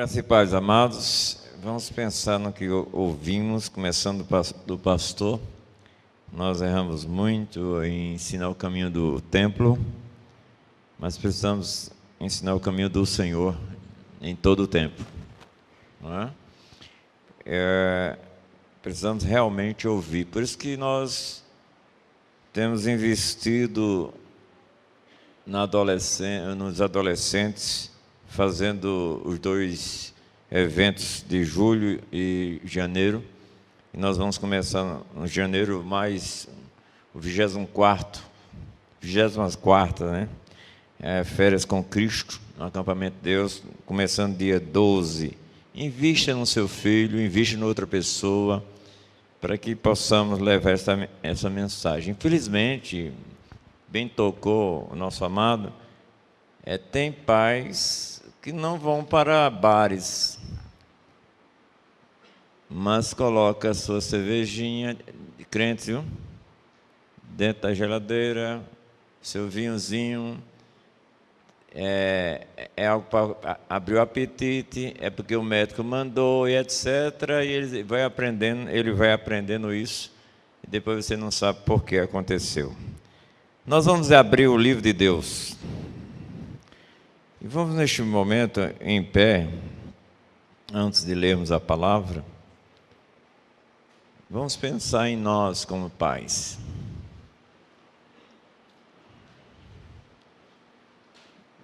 Graças e paz, amados. Vamos pensar no que ouvimos, começando do pastor. Nós erramos muito em ensinar o caminho do templo, mas precisamos ensinar o caminho do Senhor em todo o tempo. Não é? Precisamos realmente ouvir. Por isso que nós temos investido nos adolescentes, fazendo os 2 eventos de julho e janeiro. E nós vamos começar no janeiro mais o 24º, né? Férias com Cristo, no acampamento de Deus, começando dia 12. Invista no seu filho, invista em outra pessoa, para que possamos levar essa mensagem. Infelizmente, bem tocou o nosso amado, tem pais que não vão para bares, mas coloca a sua cervejinha, crente, viu? Dentro da geladeira, seu vinhozinho, é algo para abrir o apetite, é porque o médico mandou, e etc. E ele vai aprendendo isso, e depois você não sabe por que aconteceu. Nós vamos abrir o livro de Deus. E vamos, neste momento, em pé, antes de lermos a palavra, vamos pensar em nós como pais.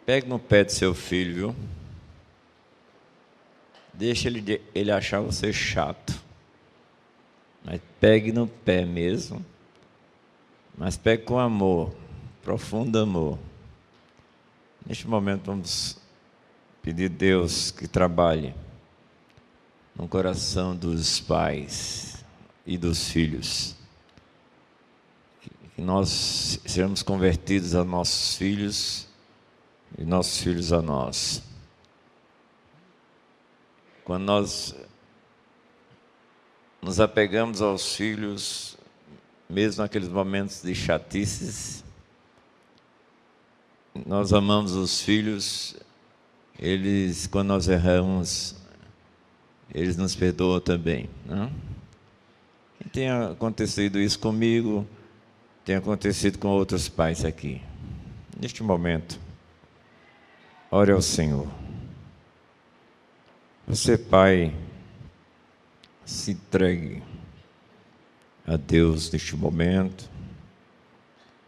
Pegue no pé de seu filho, viu? Deixa ele achar você chato. Mas pegue no pé mesmo. Mas pegue com amor, profundo amor. Neste momento vamos pedir a Deus que trabalhe no coração dos pais e dos filhos. Que nós sejamos convertidos a nossos filhos e nossos filhos a nós. Quando nós nos apegamos aos filhos, mesmo naqueles momentos de chatices, nós amamos os filhos, eles, quando nós erramos, eles nos perdoam também, não? E tem acontecido isso comigo, tem acontecido com outros pais aqui. Neste momento, ore ao Senhor. Você, pai, se entregue a Deus neste momento,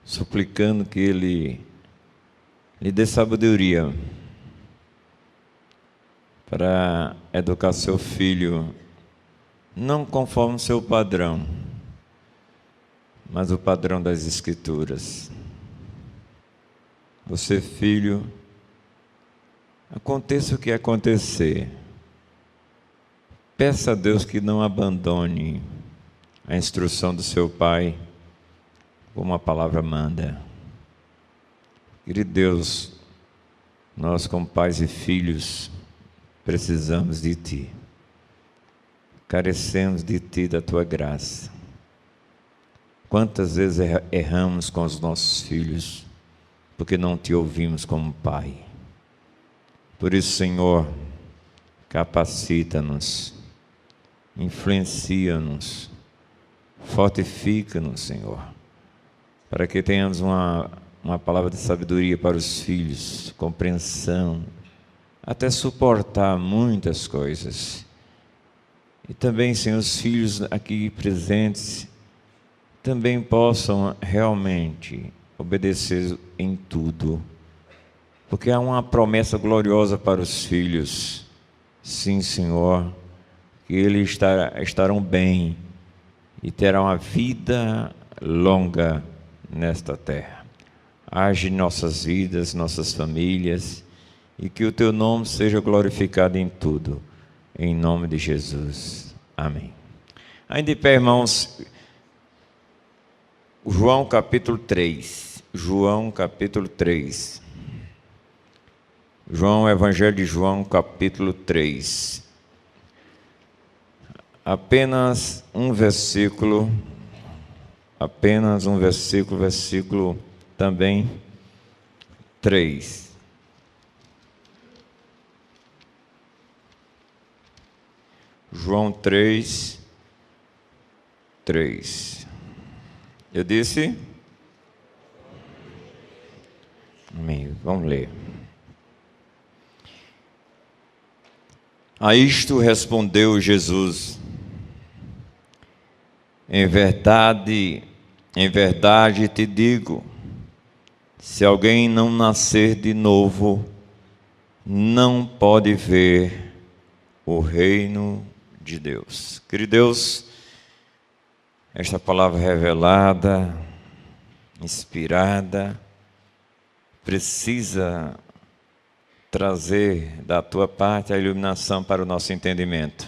suplicando que Ele lhe dê sabedoria para educar seu filho, não conforme o seu padrão, mas o padrão das Escrituras. Você, filho, aconteça o que acontecer, peça a Deus que não abandone a instrução do seu pai, como a palavra manda. Querido Deus, nós como pais e filhos precisamos de Ti, carecemos de Ti, da Tua graça. Quantas vezes erramos com os nossos filhos, porque não Te ouvimos como Pai. Por isso, Senhor, capacita-nos, influencia-nos, fortifica-nos, Senhor, para que tenhamos uma palavra de sabedoria para os filhos, compreensão, até suportar muitas coisas. E também, Senhor, os filhos aqui presentes também possam realmente obedecer em tudo, porque há uma promessa gloriosa para os filhos. Sim, Senhor, que eles estarão bem e terão uma vida longa nesta terra. Age em nossas vidas, nossas famílias, e que o Teu nome seja glorificado em tudo, em nome de Jesus. Amém. Ainda em pé, irmãos, João capítulo 3. João capítulo 3. Evangelho de João capítulo 3. Apenas um versículo, versículo também 3. João 3, 3. Eu disse? Amém. Vamos ler. A isto respondeu Jesus: em verdade te digo, se alguém não nascer de novo, não pode ver o reino de Deus. Querido Deus, esta palavra revelada, inspirada, precisa trazer da tua parte a iluminação para o nosso entendimento.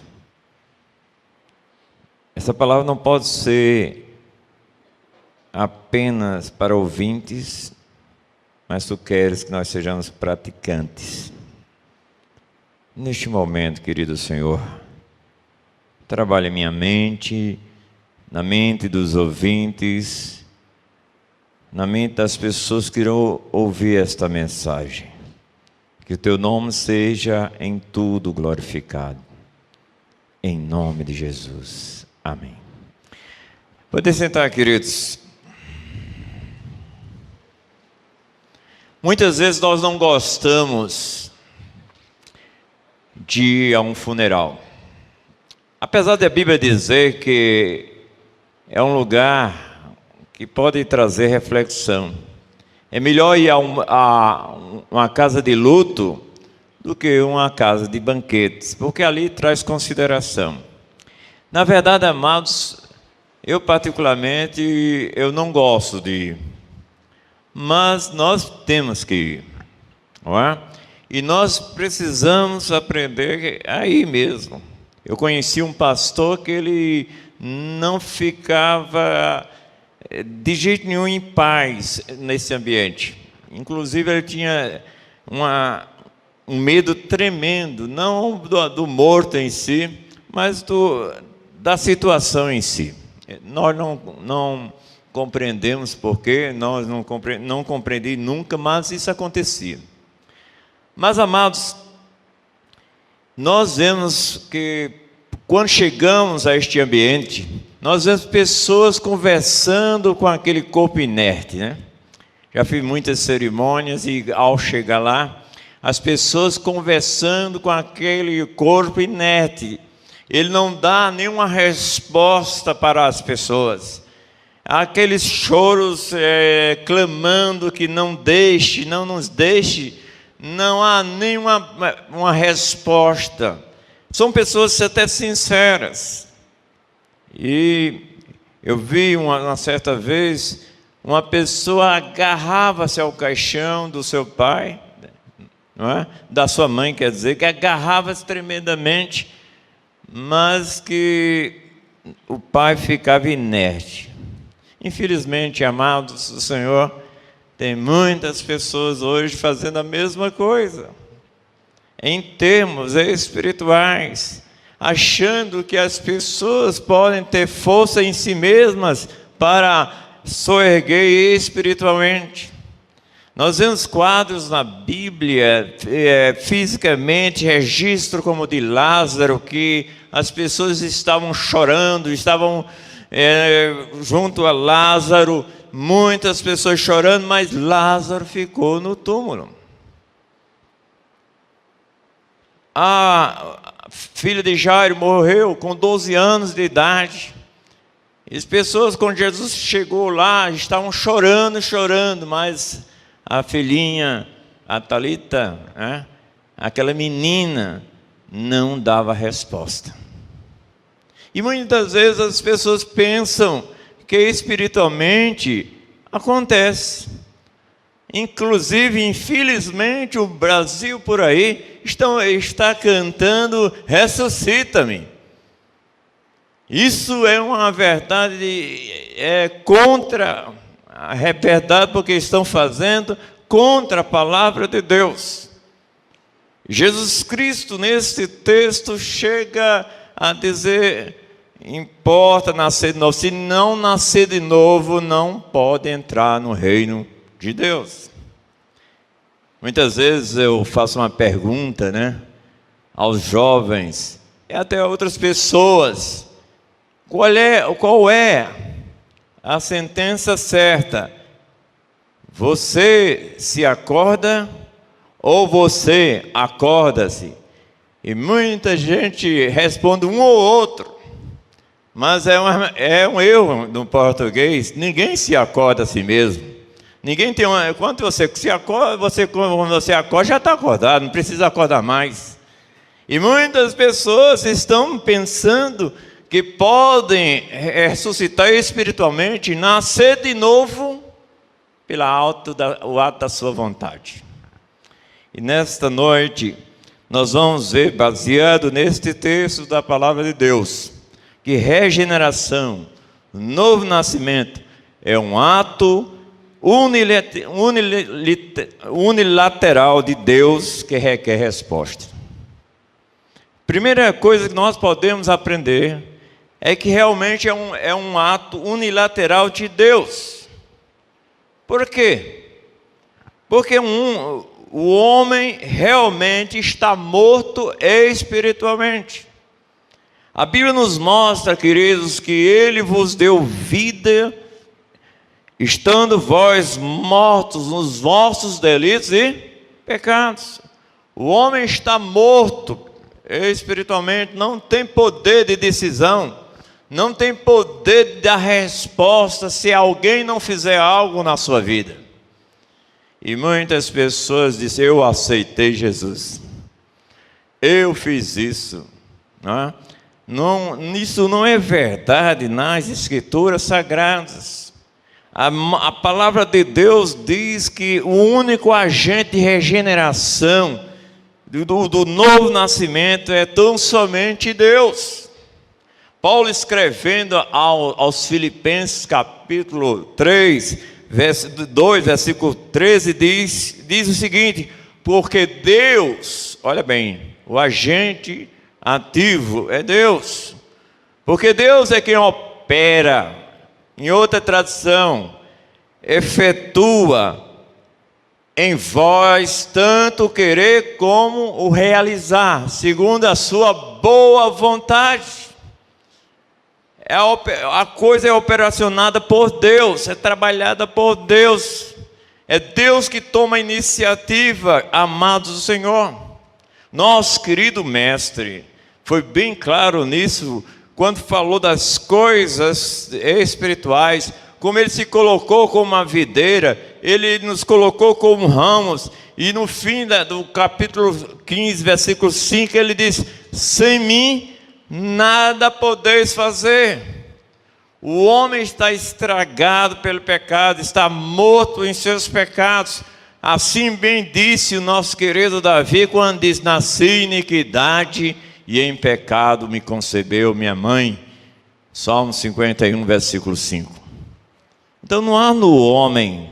Essa palavra não pode ser apenas para ouvintes, mas tu queres que nós sejamos praticantes. Neste momento, querido Senhor, trabalhe minha mente, na mente dos ouvintes, na mente das pessoas que irão ouvir esta mensagem. Que o teu nome seja em tudo glorificado. Em nome de Jesus. Amém. Podem sentar, queridos. Muitas vezes nós não gostamos de ir a um funeral. Apesar da Bíblia dizer que é um lugar que pode trazer reflexão. É melhor ir a uma casa de luto do que uma casa de banquetes, porque ali traz consideração. Na verdade, amados, eu particularmente, eu não gosto de ir, mas nós temos que ir, não é? E nós precisamos aprender a ir mesmo. Eu conheci um pastor que ele não ficava de jeito nenhum em paz nesse ambiente. Inclusive ele tinha um medo tremendo, não do morto em si, mas da situação em si. Nós não compreendemos porquê, nós não compreendi nunca, mas isso acontecia. Mas, amados, nós vemos que quando chegamos a este ambiente, nós vemos pessoas conversando com aquele corpo inerte, né? Já fiz muitas cerimônias e ao chegar lá, as pessoas conversando com aquele corpo inerte. Ele não dá nenhuma resposta para as pessoas. Aqueles choros clamando que não nos deixe, não há nenhuma resposta. São pessoas até sinceras. E eu vi uma certa vez, uma pessoa agarrava-se ao caixão do seu pai, não é? Da sua mãe, quer dizer, que agarrava-se tremendamente, mas que o pai ficava inerte. Infelizmente, amados do Senhor, tem muitas pessoas hoje fazendo a mesma coisa, em termos espirituais, achando que as pessoas podem ter força em si mesmas para soerguer espiritualmente. Nós vemos quadros na Bíblia, fisicamente, registro como de Lázaro, que as pessoas estavam chorando, estavam junto a Lázaro, muitas pessoas chorando, mas Lázaro ficou no túmulo. A filha de Jairo morreu com 12 anos de idade. E as pessoas, quando Jesus chegou lá, estavam chorando, mas a filhinha, a Talita, aquela menina, não dava resposta. E muitas vezes as pessoas pensam que espiritualmente acontece. Inclusive, infelizmente, o Brasil por aí está cantando ressuscita-me. Isso é uma verdade contra a verdade, porque estão fazendo contra a palavra de Deus. Jesus Cristo, nesse texto, chega a dizer: importa nascer de novo. Se não nascer de novo, não pode entrar no reino de Deus. Muitas vezes eu faço uma pergunta, aos jovens e até outras pessoas. Qual é a sentença certa? Você se acorda ou você acorda-se? E muita gente responde um ou outro, mas é um erro no português. Ninguém se acorda a si mesmo. Ninguém tem quando você se acorda, quando você acorda já está acordado, não precisa acordar mais. E muitas pessoas estão pensando que podem ressuscitar espiritualmente, nascer de novo pelo ato da sua vontade. E nesta noite nós vamos ver, baseado neste texto da palavra de Deus, que regeneração, novo nascimento, é um ato unilateral de Deus que requer resposta. Primeira coisa que nós podemos aprender é que realmente é um ato unilateral de Deus. Por quê? Porque o homem realmente está morto espiritualmente. A Bíblia nos mostra, queridos, que Ele vos deu vida, estando vós mortos nos vossos delitos e pecados. O homem está morto espiritualmente, não tem poder de decisão, não tem poder de dar resposta se alguém não fizer algo na sua vida. E muitas pessoas dizem: eu aceitei Jesus, eu fiz isso. Isso não é verdade nas Escrituras Sagradas. A palavra de Deus diz que o único agente de regeneração do novo nascimento é tão somente Deus. Paulo, escrevendo aos Filipenses, capítulo 3, verso 2, versículo 13, diz o seguinte: porque Deus, olha bem, o agente ativo é Deus, porque Deus é quem opera. Em outra tradução, efetua em vós tanto o querer como o realizar, segundo a sua boa vontade. A coisa é operacionada por Deus, é trabalhada por Deus. É Deus que toma a iniciativa, amados do Senhor. Nosso querido mestre foi bem claro nisso, quando falou das coisas espirituais, como ele se colocou como uma videira, ele nos colocou como ramos, e no fim do capítulo 15, versículo 5, ele diz: sem mim nada podeis fazer. O homem está estragado pelo pecado, está morto em seus pecados. Assim bem disse o nosso querido Davi, quando diz: nasci em iniquidade e em pecado me concebeu minha mãe. Salmo 51, versículo 5. Então não há no homem,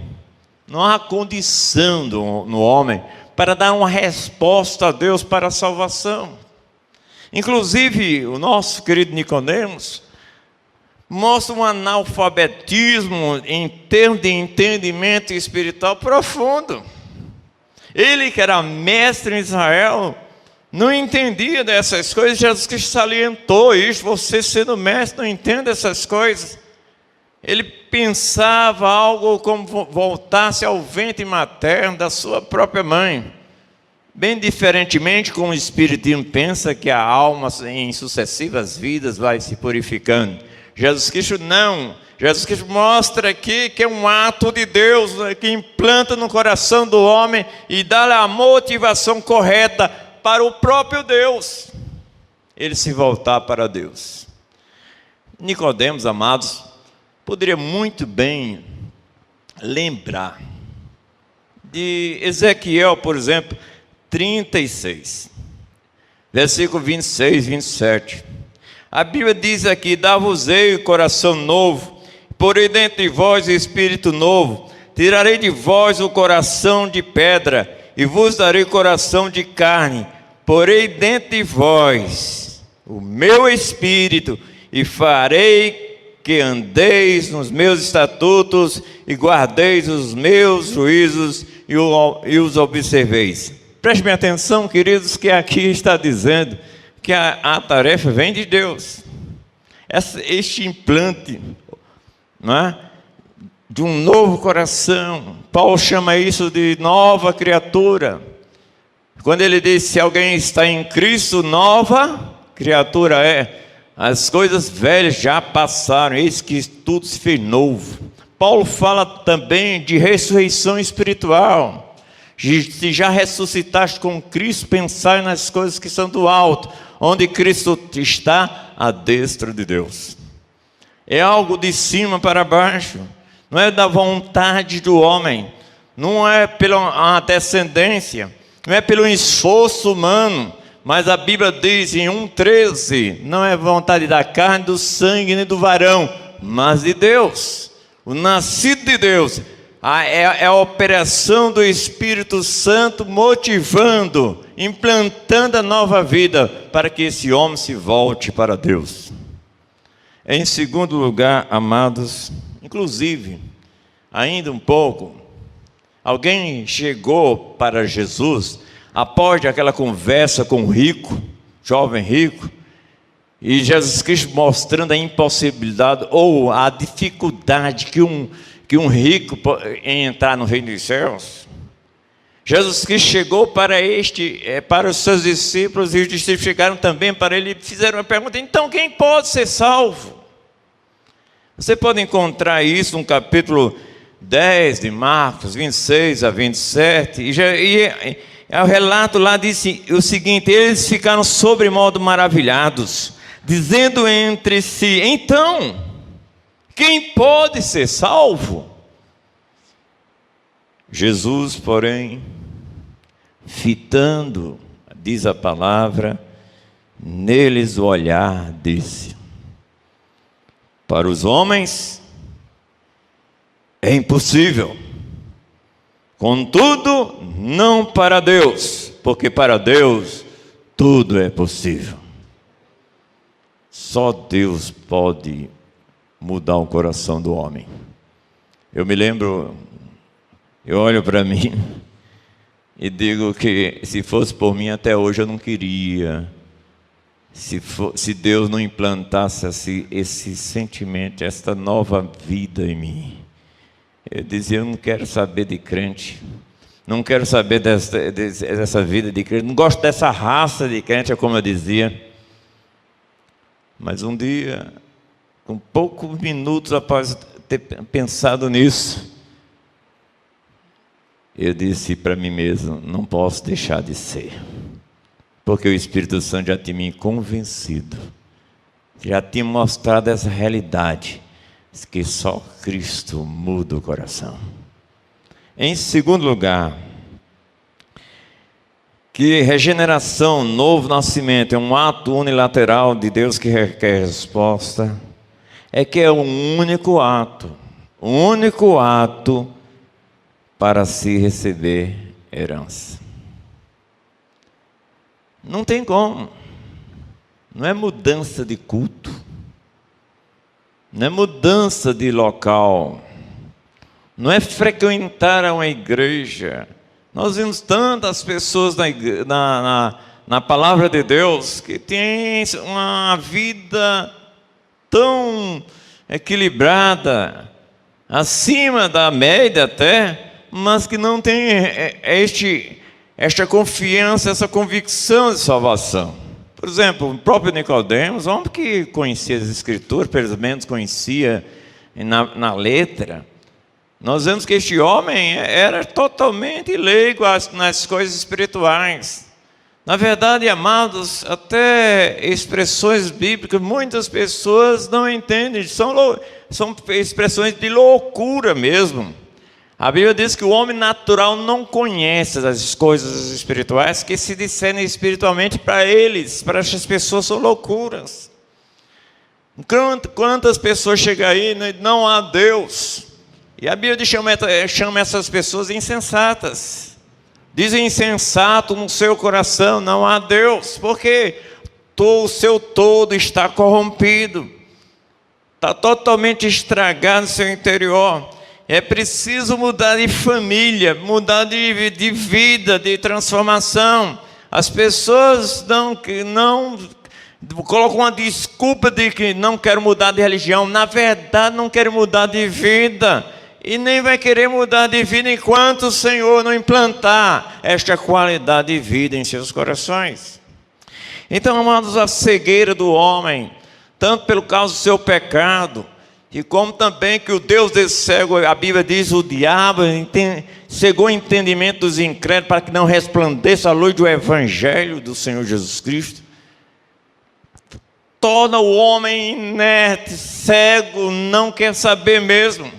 não há condição no homem para dar uma resposta a Deus para a salvação. Inclusive o nosso querido Nicodemos mostra um analfabetismo em termos de entendimento espiritual profundo. Ele, que era mestre em Israel, não entendia dessas coisas. Jesus Cristo salientou isso: você sendo mestre não entende essas coisas. Ele pensava algo como voltasse ao ventre materno da sua própria mãe. Bem diferentemente como o Espiritismo pensa que a alma em sucessivas vidas vai se purificando. Jesus Cristo não. Jesus Cristo mostra aqui que é um ato de Deus que implanta no coração do homem e dá-lhe a motivação correta para o próprio Deus, ele se voltar para Deus. Nicodemos, amados, poderia muito bem lembrar de Ezequiel, por exemplo, 36, versículo 26, 27. A Bíblia diz aqui: dar-vos-ei coração novo, porei dentre vós espírito novo, tirarei de vós o coração de pedra, e vos darei coração de carne, porei dentro de vós o meu espírito, e farei que andeis nos meus estatutos, e guardeis os meus juízos, e os observeis. Prestem atenção, queridos, que aqui está dizendo que a tarefa vem de Deus. Este implante, não é? De um novo coração. Paulo chama isso de nova criatura. Quando ele diz, se alguém está em Cristo, nova criatura é. As coisas velhas já passaram, eis que tudo se fez novo. Paulo fala também de ressurreição espiritual. Se já ressuscitaste com Cristo, pensai nas coisas que são do alto, onde Cristo está à destra de Deus. É algo de cima para baixo, não é da vontade do homem, não é pela descendência, não é pelo esforço humano, mas a Bíblia diz em 1,13, não é vontade da carne, do sangue, nem do varão, mas de Deus, o nascido de Deus. É a operação do Espírito Santo motivando, implantando a nova vida para que esse homem se volte para Deus. Em segundo lugar, amados, inclusive, ainda um pouco, alguém chegou para Jesus após aquela conversa com o rico, jovem rico, e Jesus Cristo mostrando a impossibilidade ou a dificuldade que um rico em entrar no reino dos céus. Jesus Cristo chegou para os seus discípulos, e os discípulos chegaram também para ele e fizeram uma pergunta: então quem pode ser salvo? Você pode encontrar isso no capítulo 10 de Marcos, 26 a 27, e o relato lá disse o seguinte: eles ficaram sobremodo maravilhados, dizendo entre si, então, quem pode ser salvo? Jesus, porém, fitando, diz a palavra, neles o olhar, disse: para os homens é impossível, contudo, não para Deus, porque para Deus tudo é possível. Só Deus pode mudar o coração do homem. Eu me lembro, eu olho para mim e digo que se fosse por mim até hoje eu não queria, se Deus não implantasse esse sentimento, esta nova vida em mim. Eu dizia, eu não quero saber de crente, não quero saber dessa vida de crente, não gosto dessa raça de crente, é como eu dizia. Mas um dia, com poucos minutos após ter pensado nisso, eu disse para mim mesmo, não posso deixar de ser, porque o Espírito Santo já tinha me convencido, já tinha mostrado essa realidade, que só Cristo muda o coração. Em segundo lugar, que regeneração, novo nascimento, é um ato unilateral de Deus que requer resposta, é que é um único ato para se receber herança. Não tem como, não é mudança de culto, não é mudança de local, não é frequentar uma igreja. Nós vemos tantas pessoas na palavra de Deus que têm uma vida tão equilibrada, acima da média até, mas que não tem esta confiança, essa convicção de salvação. Por exemplo, o próprio Nicodemos, homem que conhecia as Escrituras, pelo menos conhecia na letra, nós vemos que este homem era totalmente leigo nas coisas espirituais. Na verdade, amados, até expressões bíblicas, muitas pessoas não entendem, são expressões de loucura mesmo. A Bíblia diz que o homem natural não conhece as coisas espirituais, que se discernem espiritualmente para eles, para essas pessoas são loucuras. Quantas pessoas chegam aí e não há Deus? E a Bíblia chama essas pessoas insensatas. Dizem insensato no seu coração, não há Deus, porque o seu todo está corrompido, está totalmente estragado no seu interior. É preciso mudar de família, mudar de vida, de transformação. As pessoas não coloca uma desculpa de que não quero mudar de religião. Na verdade, não quero mudar de vida. E nem vai querer mudar de vida enquanto o Senhor não implantar esta qualidade de vida em seus corações. Então, amados, a cegueira do homem, tanto pelo causa do seu pecado, e como também que o Deus desse cego, a Bíblia diz, o diabo cegou o entendimento dos incrédulos para que não resplandeça a luz do Evangelho do Senhor Jesus Cristo. Torna o homem inerte, cego, não quer saber mesmo.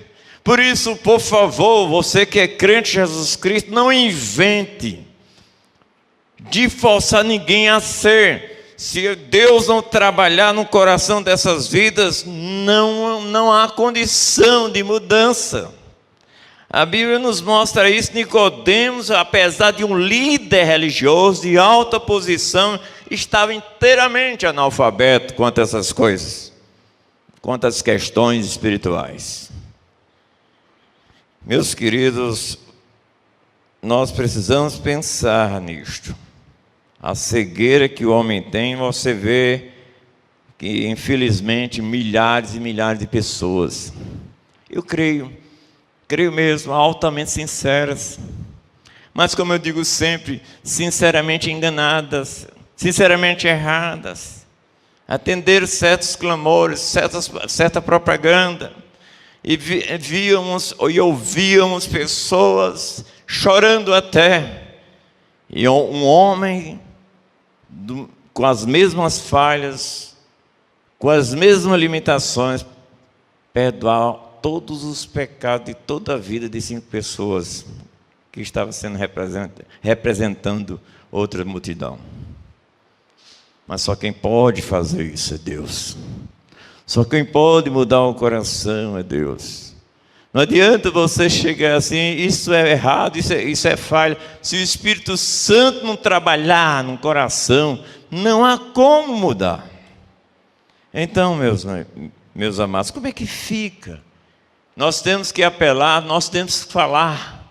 Por isso, por favor, você que é crente em Jesus Cristo, não invente de forçar ninguém a ser. Se Deus não trabalhar no coração dessas vidas, não há condição de mudança. A Bíblia nos mostra isso. Nicodemos, apesar de um líder religioso de alta posição, estava inteiramente analfabeto quanto a essas coisas, quanto às questões espirituais. Meus queridos, nós precisamos pensar nisto. A cegueira que o homem tem, você vê que, infelizmente, milhares e milhares de pessoas, eu creio mesmo, altamente sinceras, mas como eu digo sempre, sinceramente enganadas, sinceramente erradas, atender certos clamores, certa propaganda, e víamos e ouvíamos pessoas chorando até, e um homem com as mesmas falhas, com as mesmas limitações, perdoar todos os pecados de toda a vida de 5 pessoas que estavam sendo representando outra multidão. Mas só quem pode fazer isso é Deus. Só quem pode mudar o coração é Deus. Não adianta você chegar assim, isso é errado, isso é falha. Se o Espírito Santo não trabalhar no coração, não há como mudar. Então, meus amados, como é que fica? Nós temos que apelar, nós temos que falar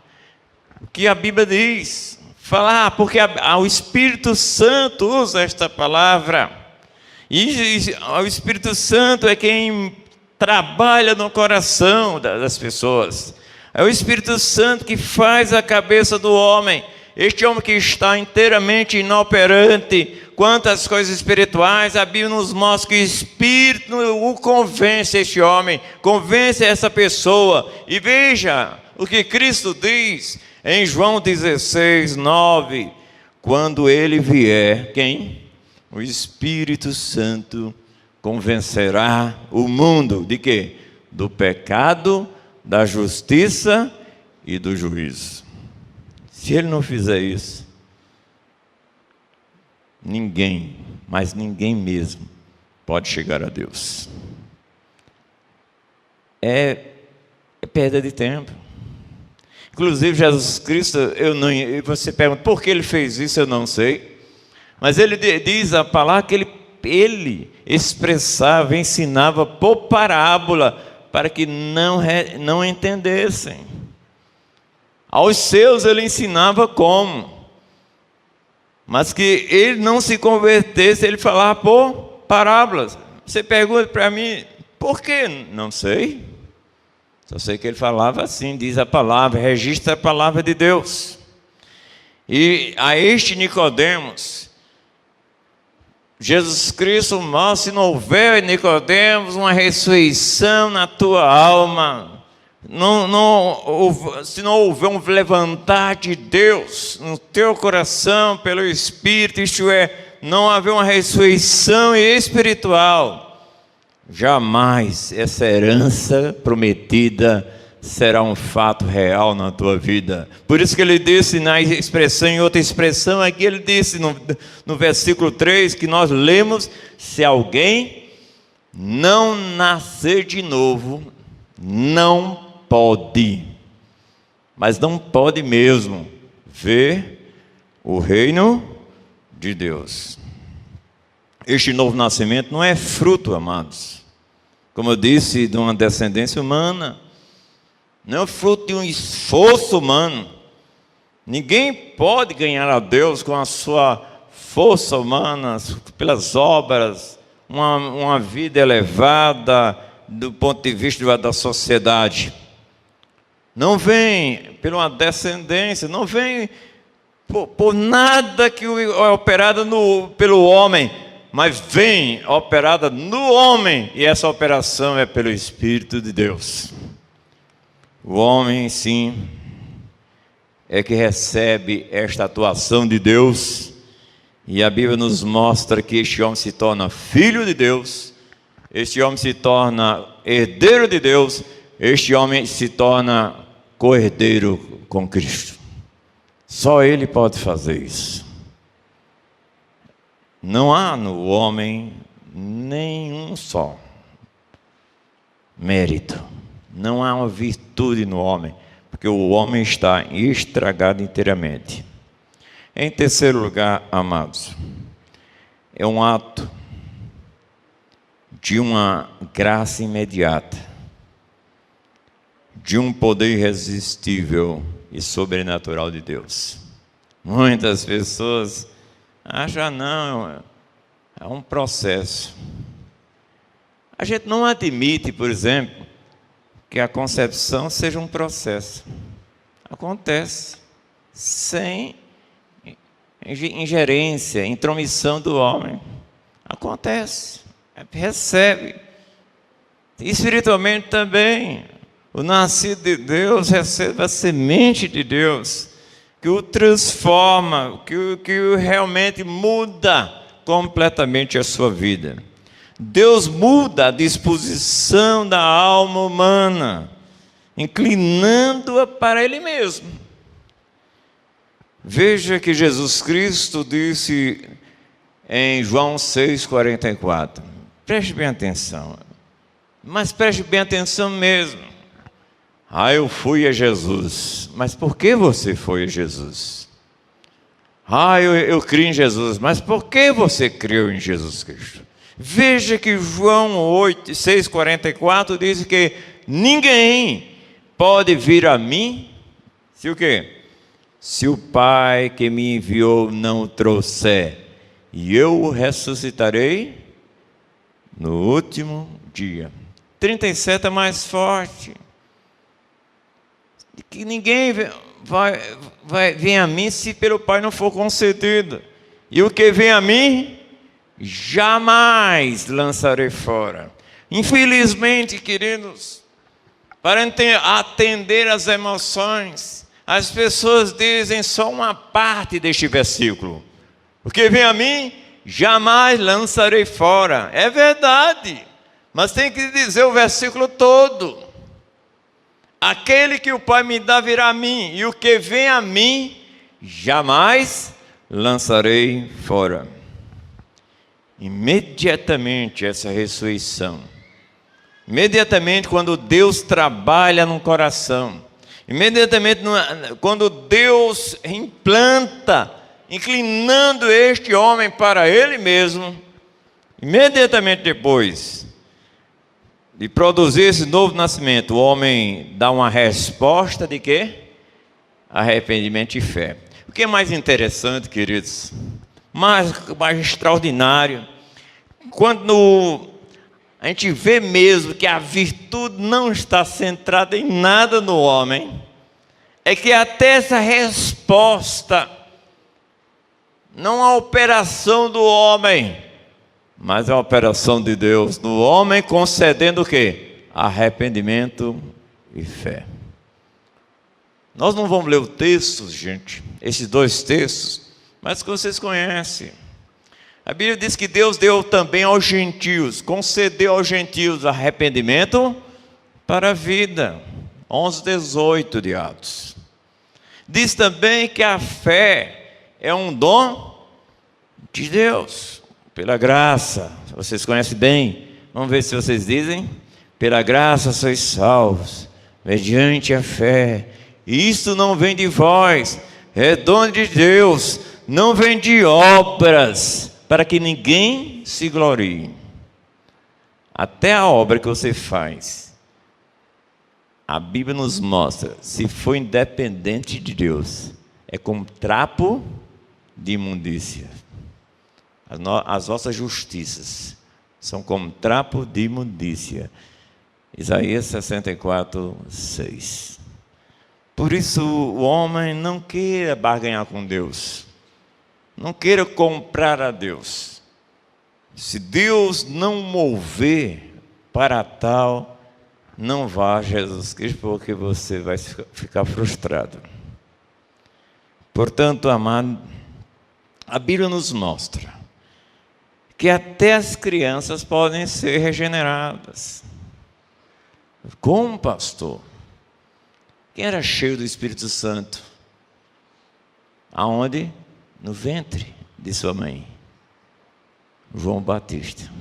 o que a Bíblia diz. Falar, porque o Espírito Santo usa esta palavra. E o Espírito Santo é quem trabalha no coração das pessoas. É o Espírito Santo que faz a cabeça do homem. Este homem que está inteiramente inoperante quanto às coisas espirituais, a Bíblia nos mostra que o Espírito o convence, este homem, convence essa pessoa. E veja o que Cristo diz em João 16, 9, quando ele vier, quem? O Espírito Santo convencerá o mundo de quê? Do pecado, da justiça e do juízo. Se ele não fizer isso, ninguém, mas ninguém mesmo, pode chegar a Deus. É perda de tempo. Inclusive, Jesus Cristo, você pergunta, por que ele fez isso? Eu não sei. Mas ele diz a palavra que ele expressava, ensinava por parábola, para que não entendessem. Aos seus ele ensinava como, mas que ele não se convertesse, ele falava por parábolas. Você pergunta para mim, por quê? Não sei. Só sei que ele falava assim, diz a palavra, registra a palavra de Deus. E a este Nicodemos, Jesus Cristo mostra, se não houver, Nicodemos, uma ressurreição na tua alma, se não houver um levantar de Deus no teu coração pelo Espírito, isto é, não haver uma ressurreição espiritual, jamais essa herança prometida será um fato real na tua vida. Por isso que ele disse na expressão, em outra expressão, aqui ele disse no versículo 3, que nós lemos, se alguém não nascer de novo, não pode, mas não pode mesmo, ver o reino de Deus. Este novo nascimento não é fruto, amados, como eu disse, de uma descendência humana, não é fruto de um esforço humano. Ninguém pode ganhar a Deus com a sua força humana, pelas obras, uma vida elevada do ponto de vista da sociedade. Não vem por uma descendência, não vem por nada que é operado pelo homem, mas vem operada no homem, e essa operação é pelo Espírito de Deus. O homem, sim, é que recebe esta atuação de Deus, e a Bíblia nos mostra que este homem se torna filho de Deus, este homem se torna herdeiro de Deus, este homem se torna co-herdeiro com Cristo. Só Ele pode fazer isso. Não há no homem nenhum só mérito, não há uma virtude no homem, porque o homem está estragado inteiramente. Em terceiro lugar, amados, é um ato de uma graça imediata, de um poder irresistível e sobrenatural de Deus. Muitas pessoas acham, não, é um processo. A gente não admite, por exemplo, que a concepção seja um processo. Acontece sem ingerência, intromissão do homem. Acontece, recebe. Espiritualmente também, o nascido de Deus recebe a semente de Deus, que o transforma, que realmente muda completamente a sua vida. Deus muda a disposição da alma humana, inclinando-a para Ele mesmo. Veja que Jesus Cristo disse em João 6,44. Preste bem atenção, mas preste bem atenção mesmo. Eu fui a Jesus, mas por que você foi a Jesus? Eu criei em Jesus, mas por que você creu em Jesus Cristo? Veja que João 6,44 diz que ninguém pode vir a mim, se o quê? Se o Pai que me enviou não o trouxer, e eu o ressuscitarei no último dia. 37 é mais forte. Que ninguém vai vir a mim se pelo Pai não for concedido. E o que vem a mim, jamais lançarei fora. Infelizmente, queridos, para atender às emoções, as pessoas dizem só uma parte deste versículo. O que vem a mim, jamais lançarei fora. É verdade, mas tem que dizer o versículo todo. Aquele que o Pai me dá virá a mim, e o que vem a mim, jamais lançarei fora. Imediatamente essa ressurreição, imediatamente quando Deus trabalha no coração, imediatamente quando Deus implanta, inclinando este homem para Ele mesmo, imediatamente depois de produzir esse novo nascimento, o homem dá uma resposta de quê? Arrependimento e fé. O que é mais interessante, queridos, mais extraordinário, quando a gente vê mesmo que a virtude não está centrada em nada no homem, é que até essa resposta, não a operação do homem, mas a operação de Deus no homem, concedendo o quê? Arrependimento e fé. Nós não vamos ler o texto, gente, esses dois textos, mas que vocês conhecem. A Bíblia diz que Deus deu também aos gentios, concedeu aos gentios arrependimento para a vida. 11:18 de Atos. Diz também que a fé é um dom de Deus, pela graça. Vocês conhecem bem, vamos ver se vocês dizem. Pela graça sois salvos, mediante a fé. Isto não vem de vós, é dom de Deus, não vem de obras, para que ninguém se glorie. Até a obra que você faz, a Bíblia nos mostra, se for independente de Deus, é como trapo de imundícia. as vossas justiças são como trapo de imundícia. Isaías 64, 6. Por isso o homem não queira barganhar com Deus, não queira comprar a Deus. Se Deus não mover para tal, não vá a Jesus Cristo, porque você vai ficar frustrado. Portanto, amado, a Bíblia nos mostra que até as crianças podem ser regeneradas. Como, pastor? Quem era cheio do Espírito Santo? Aonde? No ventre de sua mãe, João Batista.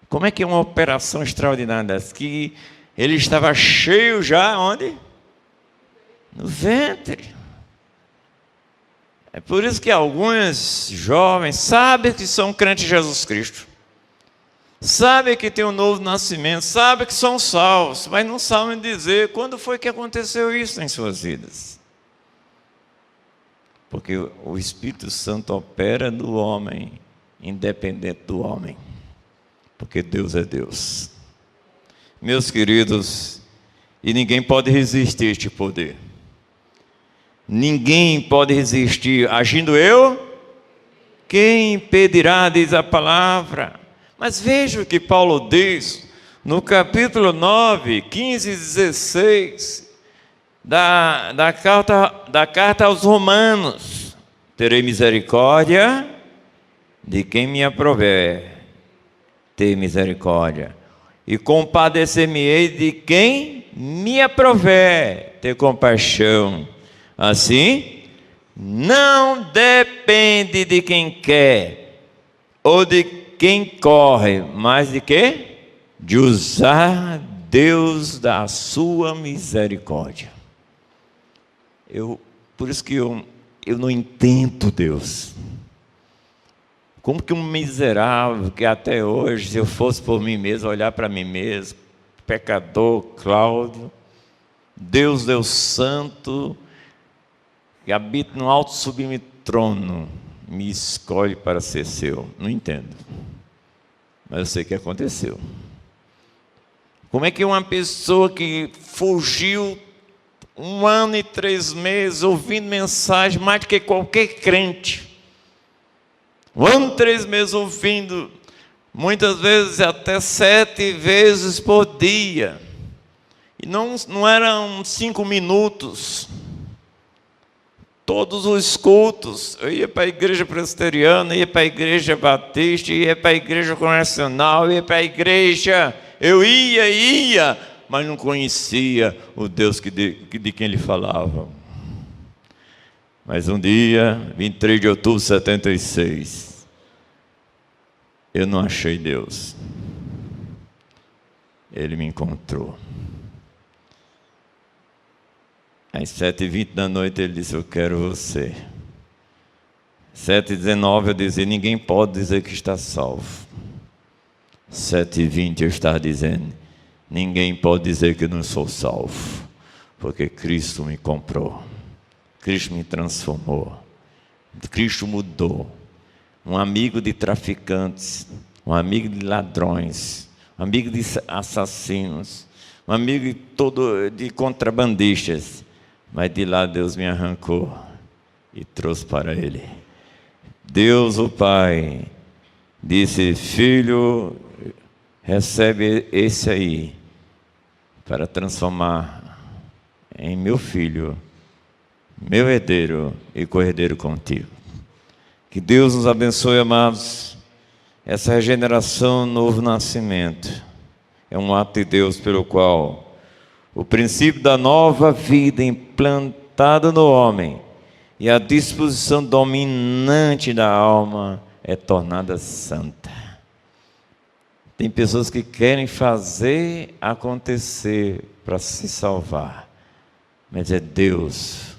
Como é que é uma operação extraordinária dessa? Que ele estava cheio já, onde? No ventre. É por isso que alguns jovens sabem que são crentes em Jesus Cristo, sabem que tem um novo nascimento, sabem que são salvos, mas não sabem dizer quando foi que aconteceu isso em suas vidas. Porque o Espírito Santo opera no homem, independente do homem, porque Deus é Deus. Meus queridos, e ninguém pode resistir a este poder. Ninguém pode resistir. Agindo eu, quem impedirá, diz a palavra. Mas veja o que Paulo diz no capítulo 9, 15 e 16 da carta aos Romanos. Terei misericórdia de quem me aprover, ter misericórdia, e compadecer-me-ei de quem me aprover, ter compaixão. Assim, não depende de quem quer ou de quem corre, mas de quê? De usar Deus da sua misericórdia. Por isso que eu não entendo Deus. Como que um miserável, que até hoje, se eu fosse por mim mesmo, olhar para mim mesmo, pecador, Cláudio, Deus santo, que habita no alto sublime trono, me escolhe para ser seu. Não entendo, mas eu sei que aconteceu. Como é que uma pessoa que fugiu 1 ano e 3 meses ouvindo mensagem mais do que qualquer crente, 1 ano e 3 meses ouvindo, muitas vezes até 7 vezes por dia, e não eram 5 minutos, todos os cultos, eu ia para a igreja presbiteriana, ia para a igreja batista, ia para a igreja congregacional, ia para a igreja, eu ia, mas não conhecia o Deus de quem ele falava. Mas um dia, 23 de outubro de 76, eu não achei Deus. Ele me encontrou. Às 7h20 da noite ele disse: eu quero você. 7h19 eu dizia: ninguém pode dizer que está salvo. 7h20 eu estava dizendo: ninguém pode dizer que não sou salvo, porque Cristo me comprou, Cristo me transformou, Cristo mudou. Um amigo de traficantes, um amigo de ladrões, um amigo de assassinos, um amigo de contrabandistas, mas de lá Deus me arrancou e trouxe para Ele. Deus, o Pai, disse: filho, recebe esse aí, para transformar em meu filho, meu herdeiro e co-herdeiro contigo. Que Deus nos abençoe, amados. Essa regeneração, novo nascimento, é um ato de Deus pelo qual o princípio da nova vida implantada no homem e a disposição dominante da alma é tornada santa. Tem pessoas que querem fazer acontecer para se salvar, mas é Deus,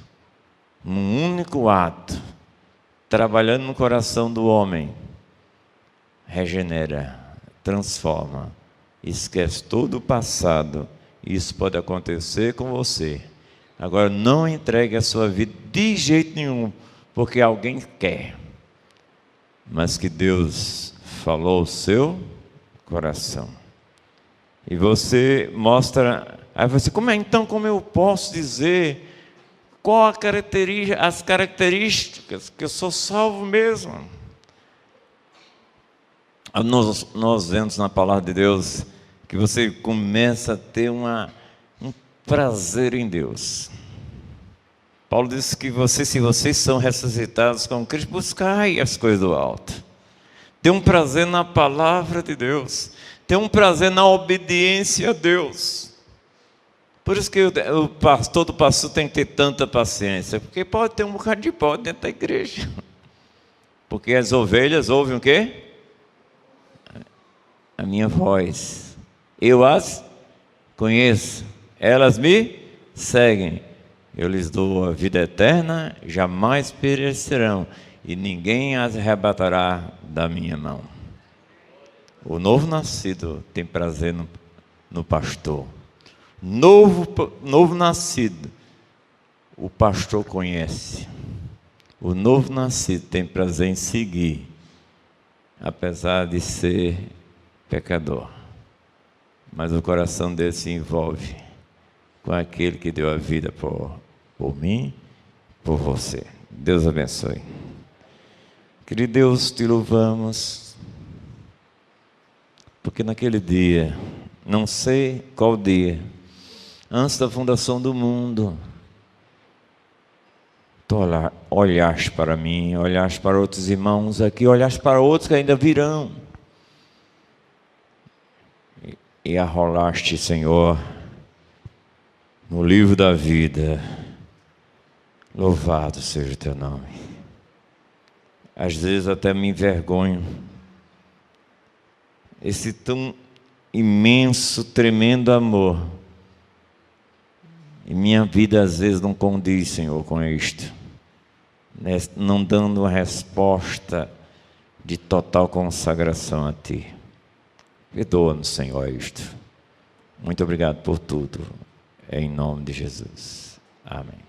num único ato, trabalhando no coração do homem, regenera, transforma, esquece todo o passado. Isso pode acontecer com você. Agora, não entregue a sua vida de jeito nenhum, porque alguém quer. mas que Deus falou ao seu coração. E você mostra, aí você, como eu posso dizer qual as características que eu sou salvo mesmo? Nós vemos na palavra de Deus que você começa a ter um prazer em Deus. Paulo disse que se vocês são ressuscitados com Cristo, buscai as coisas do alto. Tem um prazer na palavra de Deus. Tem um prazer na obediência a Deus. Por isso que todo pastor tem que ter tanta paciência. Porque pode ter um bocado de pó dentro da igreja. Porque as ovelhas ouvem o quê? A minha voz. Eu as conheço. Elas me seguem. Eu lhes dou a vida eterna, jamais perecerão, e ninguém as arrebatará da minha mão. O novo nascido tem prazer no pastor. Novo nascido, o pastor conhece. O novo nascido tem prazer em seguir, apesar de ser pecador. Mas o coração dele se envolve com aquele que deu a vida por mim, por você. Deus abençoe. Querido Deus, te louvamos, porque naquele dia, não sei qual dia, antes da fundação do mundo, tu olhaste para mim, olhaste para outros irmãos aqui, olhaste para outros que ainda virão, e arrolaste, Senhor, no livro da vida. Louvado seja o teu nome. Às vezes até me envergonho. Esse tão imenso, tremendo amor. E minha vida às vezes não condiz, Senhor, com isto. Não dando uma resposta de total consagração a Ti. Perdoa-nos, Senhor, isto. Muito obrigado por tudo. Em nome de Jesus. Amém.